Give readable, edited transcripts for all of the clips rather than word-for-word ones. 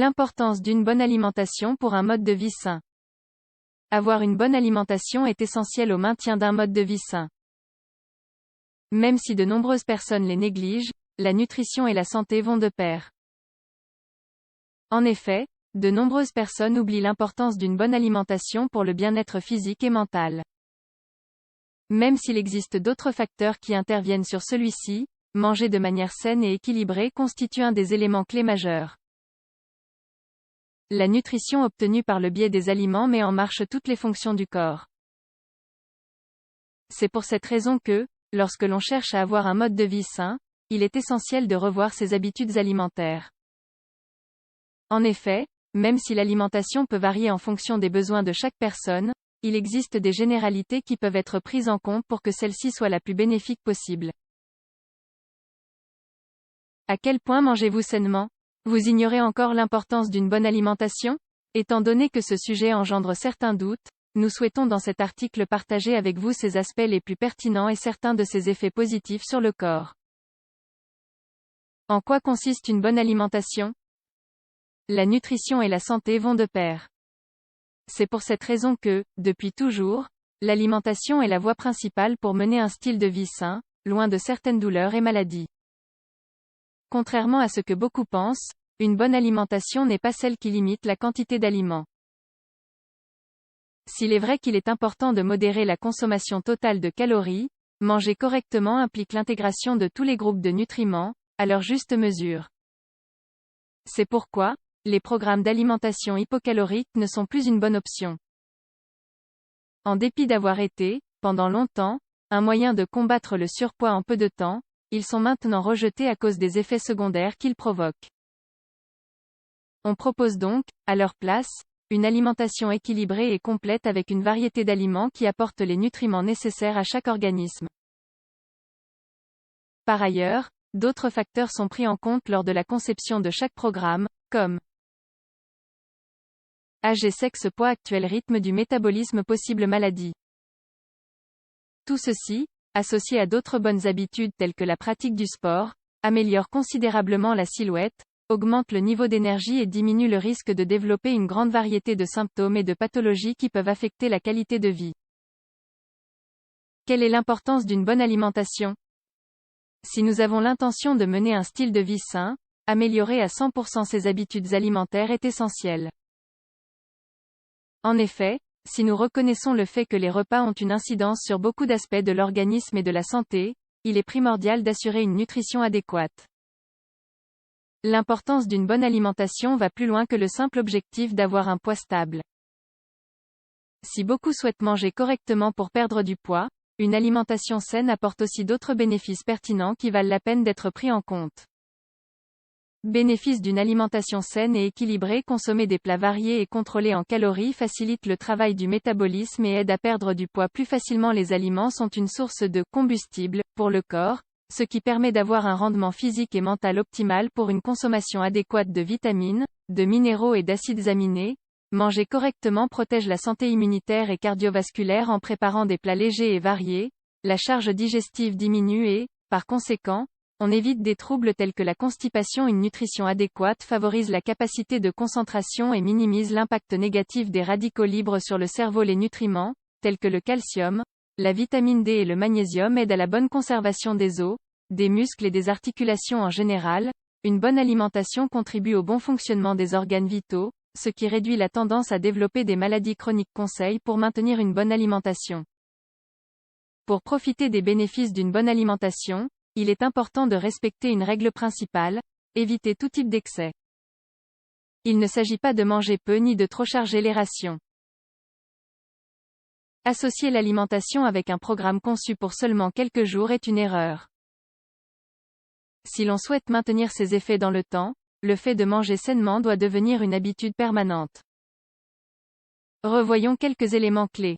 L'importance d'une bonne alimentation pour un mode de vie sain. Avoir une bonne alimentation est essentiel au maintien d'un mode de vie sain. Même si de nombreuses personnes les négligent, la nutrition et la santé vont de pair. En effet, de nombreuses personnes oublient l'importance d'une bonne alimentation pour le bien-être physique et mental. Même s'il existe d'autres facteurs qui interviennent sur celui-ci, manger de manière saine et équilibrée constitue un des éléments clés majeurs. La nutrition obtenue par le biais des aliments met en marche toutes les fonctions du corps. C'est pour cette raison que, lorsque l'on cherche à avoir un mode de vie sain, il est essentiel de revoir ses habitudes alimentaires. En effet, même si l'alimentation peut varier en fonction des besoins de chaque personne, il existe des généralités qui peuvent être prises en compte pour que celle-ci soit la plus bénéfique possible. À quel point mangez-vous sainement? Vous ignorez encore l'importance d'une bonne alimentation? Étant donné que ce sujet engendre certains doutes, nous souhaitons dans cet article partager avec vous ces aspects les plus pertinents et certains de ses effets positifs sur le corps. En quoi consiste une bonne alimentation? La nutrition et la santé vont de pair. C'est pour cette raison que, depuis toujours, l'alimentation est la voie principale pour mener un style de vie sain, loin de certaines douleurs et maladies. Contrairement à ce que beaucoup pensent, une bonne alimentation n'est pas celle qui limite la quantité d'aliments. S'il est vrai qu'il est important de modérer la consommation totale de calories, manger correctement implique l'intégration de tous les groupes de nutriments, à leur juste mesure. C'est pourquoi, les programmes d'alimentation hypocalorique ne sont plus une bonne option. En dépit d'avoir été, pendant longtemps, un moyen de combattre le surpoids en peu de temps, ils sont maintenant rejetés à cause des effets secondaires qu'ils provoquent. On propose donc, à leur place, une alimentation équilibrée et complète avec une variété d'aliments qui apportent les nutriments nécessaires à chaque organisme. Par ailleurs, d'autres facteurs sont pris en compte lors de la conception de chaque programme, comme âge et sexe, poids actuel, rythme du métabolisme, possible maladie. Tout ceci, associé à d'autres bonnes habitudes telles que la pratique du sport, améliore considérablement la silhouette, augmente le niveau d'énergie et diminue le risque de développer une grande variété de symptômes et de pathologies qui peuvent affecter la qualité de vie. Quelle est l'importance d'une bonne alimentation? Si nous avons l'intention de mener un style de vie sain, améliorer à 100% ses habitudes alimentaires est essentiel. En effet, si nous reconnaissons le fait que les repas ont une incidence sur beaucoup d'aspects de l'organisme et de la santé, il est primordial d'assurer une nutrition adéquate. L'importance d'une bonne alimentation va plus loin que le simple objectif d'avoir un poids stable. Si beaucoup souhaitent manger correctement pour perdre du poids, une alimentation saine apporte aussi d'autres bénéfices pertinents qui valent la peine d'être pris en compte. Bénéfice d'une alimentation saine et équilibrée: consommer des plats variés et contrôlés en calories facilite le travail du métabolisme et aide à perdre du poids plus facilement. Les aliments sont une source de combustible pour le corps, ce qui permet d'avoir un rendement physique et mental optimal pour une consommation adéquate de vitamines, de minéraux et d'acides aminés. Manger correctement protège la santé immunitaire et cardiovasculaire en préparant des plats légers et variés. La charge digestive diminue et, par conséquent, on évite des troubles tels que la constipation. Une nutrition adéquate favorise la capacité de concentration et minimise l'impact négatif des radicaux libres sur le cerveau. Les nutriments, tels que le calcium, la vitamine D et le magnésium, aident à la bonne conservation des os, des muscles et des articulations en général. Une bonne alimentation contribue au bon fonctionnement des organes vitaux, ce qui réduit la tendance à développer des maladies chroniques. Conseils pour maintenir une bonne alimentation. Pour profiter des bénéfices d'une bonne alimentation, il est important de respecter une règle principale: éviter tout type d'excès. Il ne s'agit pas de manger peu ni de trop charger les rations. Associer l'alimentation avec un programme conçu pour seulement quelques jours est une erreur. Si l'on souhaite maintenir ses effets dans le temps, le fait de manger sainement doit devenir une habitude permanente. Revoyons quelques éléments clés.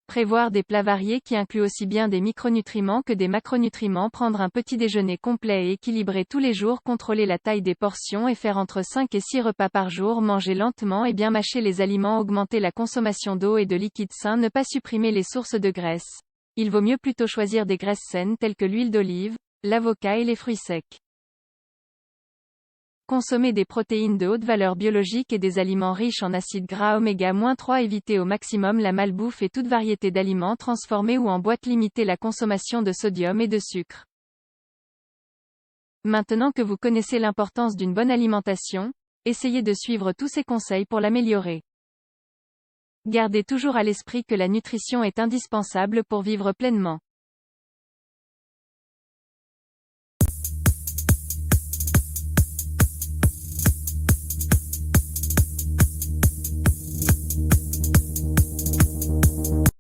Prévoir des plats variés qui incluent aussi bien des micronutriments que des macronutriments. Prendre un petit déjeuner complet et équilibré tous les jours. Contrôler la taille des portions et faire entre 5 et 6 repas par jour. Manger lentement et bien mâcher les aliments. Augmenter la consommation d'eau et de liquides sains. Ne pas supprimer les sources de graisse. Il vaut mieux plutôt choisir des graisses saines telles que l'huile d'olive, l'avocat et les fruits secs. Consommer des protéines de haute valeur biologique et des aliments riches en acides gras oméga-3. Évitez au maximum la malbouffe et toute variété d'aliments transformés ou en boîte. Limitez la consommation de sodium et de sucre. Maintenant que vous connaissez l'importance d'une bonne alimentation, essayez de suivre tous ces conseils pour l'améliorer. Gardez toujours à l'esprit que la nutrition est indispensable pour vivre pleinement.